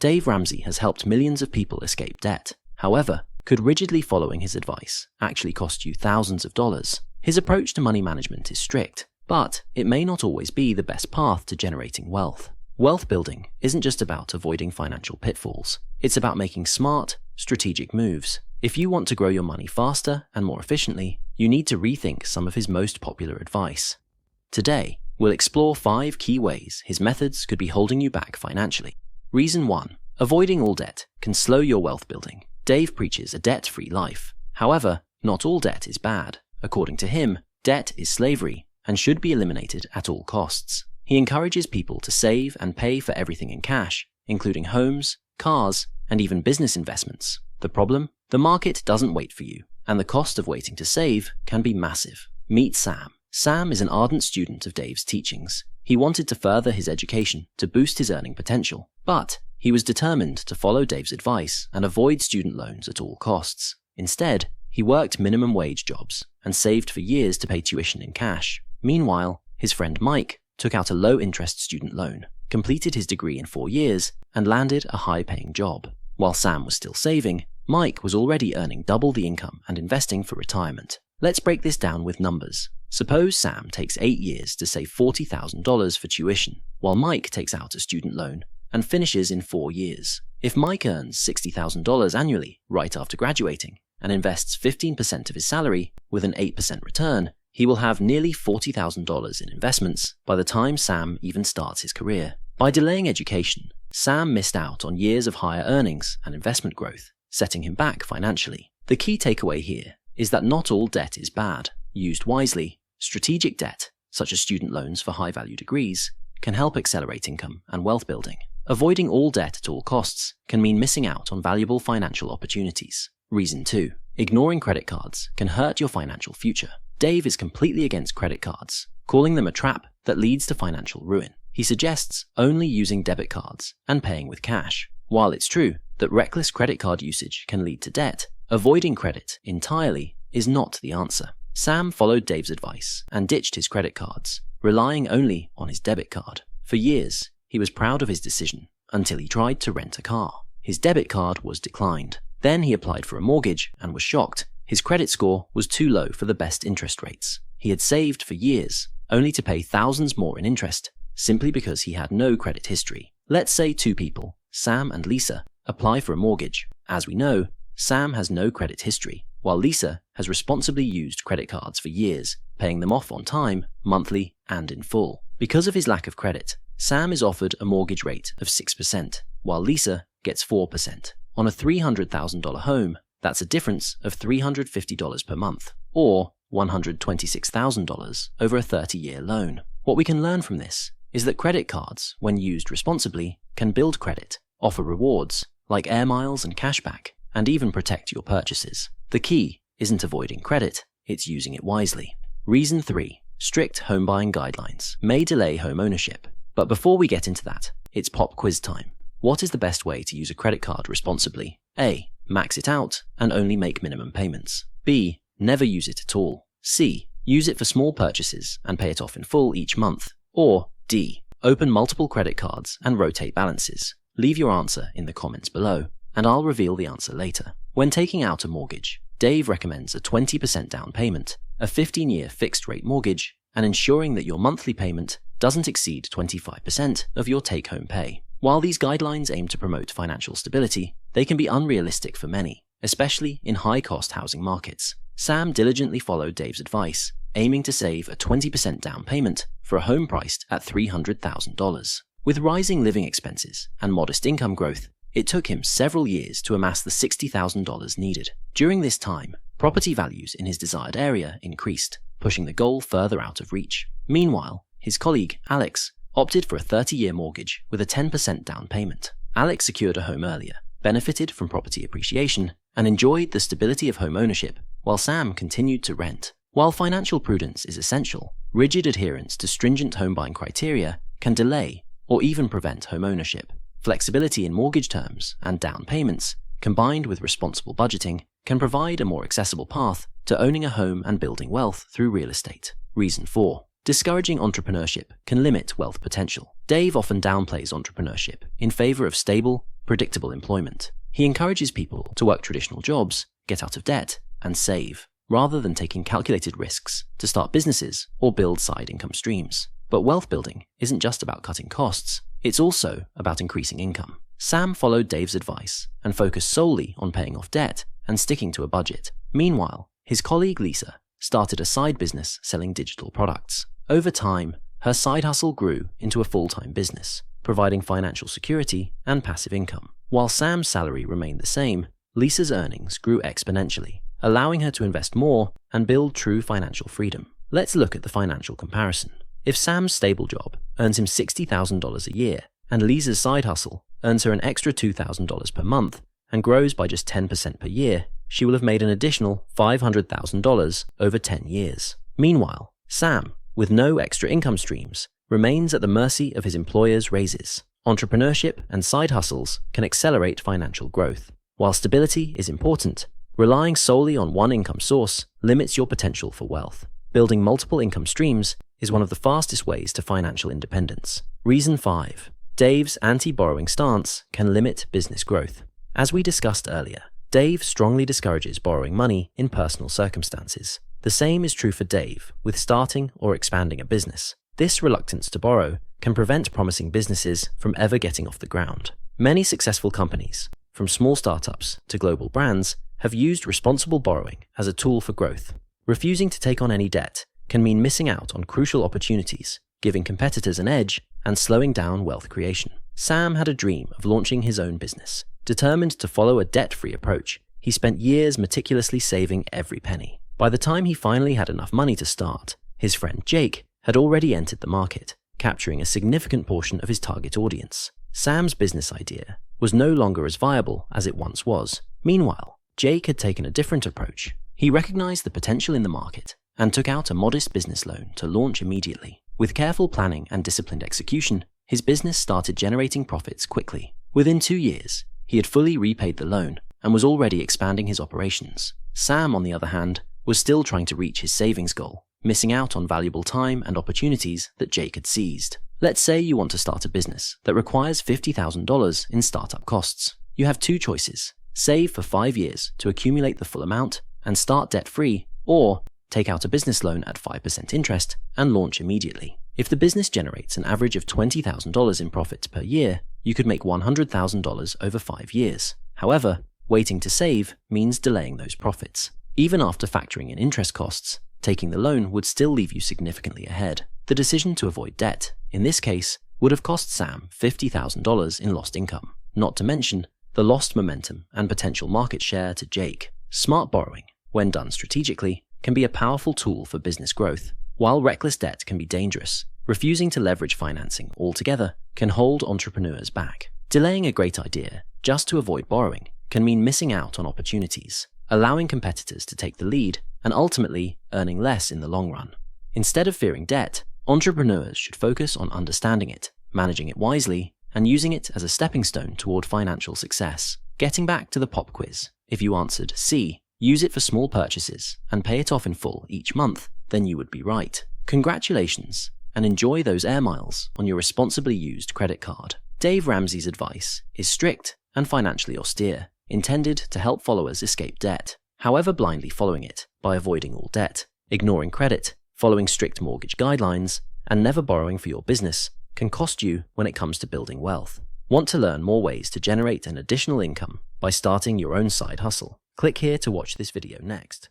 Dave Ramsey has helped millions of people escape debt. However, could rigidly following his advice actually cost you thousands of dollars? His approach to money management is strict, but it may not always be the best path to generating wealth. Wealth building isn't just about avoiding financial pitfalls. It's about making smart, strategic moves. If you want to grow your money faster and more efficiently, you need to rethink some of his most popular advice. Today, we'll explore 5 key ways his methods could be holding you back financially. Reason 1. Avoiding all debt can slow your wealth building. Dave preaches a debt-free life. However, not all debt is bad. According to him, debt is slavery and should be eliminated at all costs. He encourages people to save and pay for everything in cash, including homes, cars, and even business investments. The problem? The market doesn't wait for you, and the cost of waiting to save can be massive. Meet Sam. Sam is an ardent student of Dave's teachings. He wanted to further his education to boost his earning potential, but he was determined to follow Dave's advice and avoid student loans at all costs. Instead, he worked minimum wage jobs and saved for years to pay tuition in cash. Meanwhile, his friend Mike took out a low-interest student loan, completed his degree in 4 years, and landed a high-paying job. While Sam was still saving, Mike was already earning double the income and investing for retirement. Let's break this down with numbers. Suppose Sam takes 8 years to save $40,000 for tuition, while Mike takes out a student loan and finishes in 4 years. If Mike earns $60,000 annually right after graduating and invests 15% of his salary with an 8% return, he will have nearly $40,000 in investments by the time Sam even starts his career. By delaying education, Sam missed out on years of higher earnings and investment growth, setting him back financially. The key takeaway here is that not all debt is bad. Used wisely, strategic debt, such as student loans for high-value degrees, can help accelerate income and wealth building. Avoiding all debt at all costs can mean missing out on valuable financial opportunities. Reason 2. Ignoring credit cards can hurt your financial future. Dave is completely against credit cards, calling them a trap that leads to financial ruin. He suggests only using debit cards and paying with cash. While it's true that reckless credit card usage can lead to debt, avoiding credit entirely is not the answer. Sam followed Dave's advice and ditched his credit cards, relying only on his debit card. For years, he was proud of his decision until he tried to rent a car. His debit card was declined. Then he applied for a mortgage and was shocked. His credit score was too low for the best interest rates. He had saved for years, only to pay thousands more in interest, simply because he had no credit history. Let's say 2 people, Sam and Lisa, apply for a mortgage. As we know, Sam has no credit history, while Lisa has responsibly used credit cards for years, paying them off on time, monthly, and in full. Because of his lack of credit, Sam is offered a mortgage rate of 6%, while Lisa gets 4%. On a $300,000 home, that's a difference of $350 per month, or $126,000 over a 30-year loan. What we can learn from this is that credit cards, when used responsibly, can build credit, offer rewards, like air miles and cashback, and even protect your purchases. The key isn't avoiding credit, it's using it wisely. Reason 3. Strict home buying guidelines may delay home ownership. But before we get into that, it's pop quiz time. What is the best way to use a credit card responsibly? A. Max it out and only make minimum payments. B. Never use it at all. C. Use it for small purchases and pay it off in full each month. Or D. Open multiple credit cards and rotate balances. Leave your answer in the comments below, and I'll reveal the answer later. When taking out a mortgage, Dave recommends a 20% down payment, a 15-year fixed-rate mortgage, and ensuring that your monthly payment doesn't exceed 25% of your take-home pay. While these guidelines aim to promote financial stability, they can be unrealistic for many, especially in high-cost housing markets. Sam diligently followed Dave's advice, aiming to save a 20% down payment for a home priced at $300,000. With rising living expenses and modest income growth, it took him several years to amass the $60,000 needed. During this time, property values in his desired area increased, pushing the goal further out of reach. Meanwhile, his colleague, Alex, opted for a 30-year mortgage with a 10% down payment. Alex secured a home earlier, benefited from property appreciation, and enjoyed the stability of home ownership, while Sam continued to rent. While financial prudence is essential, rigid adherence to stringent home buying criteria can delay or even prevent home ownership. Flexibility in mortgage terms and down payments, combined with responsible budgeting, can provide a more accessible path to owning a home and building wealth through real estate. Reason 4. Discouraging entrepreneurship can limit wealth potential. Dave often downplays entrepreneurship in favor of stable, predictable employment. He encourages people to work traditional jobs, get out of debt, and save, rather than taking calculated risks to start businesses or build side income streams. But wealth building isn't just about cutting costs, it's also about increasing income. Sam followed Dave's advice and focused solely on paying off debt and sticking to a budget. Meanwhile, his colleague Lisa started a side business selling digital products. Over time, her side hustle grew into a full-time business, providing financial security and passive income. While Sam's salary remained the same, Lisa's earnings grew exponentially, allowing her to invest more and build true financial freedom. Let's look at the financial comparison. If Sam's stable job earns him $60,000 a year, and Lisa's side hustle earns her an extra $2,000 per month and grows by just 10% per year, she will have made an additional $500,000 over 10 years. Meanwhile, Sam, with no extra income streams, remains at the mercy of his employer's raises. Entrepreneurship and side hustles can accelerate financial growth. While stability is important, relying solely on one income source limits your potential for wealth. Building multiple income streams is one of the fastest ways to financial independence. Reason 5. Dave's anti-borrowing stance can limit business growth. As we discussed earlier, Dave strongly discourages borrowing money in personal circumstances. The same is true for Dave with starting or expanding a business. This reluctance to borrow can prevent promising businesses from ever getting off the ground. Many successful companies, from small startups to global brands, have used responsible borrowing as a tool for growth. Refusing to take on any debt can mean missing out on crucial opportunities, giving competitors an edge, and slowing down wealth creation. Sam had a dream of launching his own business. Determined to follow a debt-free approach, he spent years meticulously saving every penny. By the time he finally had enough money to start, his friend Jake had already entered the market, capturing a significant portion of his target audience. Sam's business idea was no longer as viable as it once was. Meanwhile, Jake had taken a different approach. He recognized the potential in the market and took out a modest business loan to launch immediately. With careful planning and disciplined execution, his business started generating profits quickly. Within 2 years, he had fully repaid the loan and was already expanding his operations. Sam, on the other hand, was still trying to reach his savings goal, missing out on valuable time and opportunities that Jake had seized. Let's say you want to start a business that requires $50,000 in startup costs. You have 2 choices: save for 5 years to accumulate the full amount and start debt-free, or take out a business loan at 5% interest and launch immediately. If the business generates an average of $20,000 in profits per year, you could make $100,000 over 5 years. However, waiting to save means delaying those profits. Even after factoring in interest costs, taking the loan would still leave you significantly ahead. The decision to avoid debt, in this case, would have cost Sam $50,000 in lost income, not to mention the lost momentum and potential market share to Jake. Smart borrowing, when done strategically, can be a powerful tool for business growth. While reckless debt can be dangerous, refusing to leverage financing altogether can hold entrepreneurs back. Delaying a great idea just to avoid borrowing can mean missing out on opportunities, allowing competitors to take the lead, and ultimately earning less in the long run. Instead of fearing debt, entrepreneurs should focus on understanding it, managing it wisely, and using it as a stepping stone toward financial success. Getting back to the pop quiz, if you answered C, use it for small purchases and pay it off in full each month, then you would be right. Congratulations, and enjoy those air miles on your responsibly used credit card. Dave Ramsey's advice is strict and financially austere, intended to help followers escape debt. However, blindly following it by avoiding all debt, ignoring credit, following strict mortgage guidelines, and never borrowing for your business can cost you when it comes to building wealth. Want to learn more ways to generate an additional income by starting your own side hustle? Click here to watch this video next.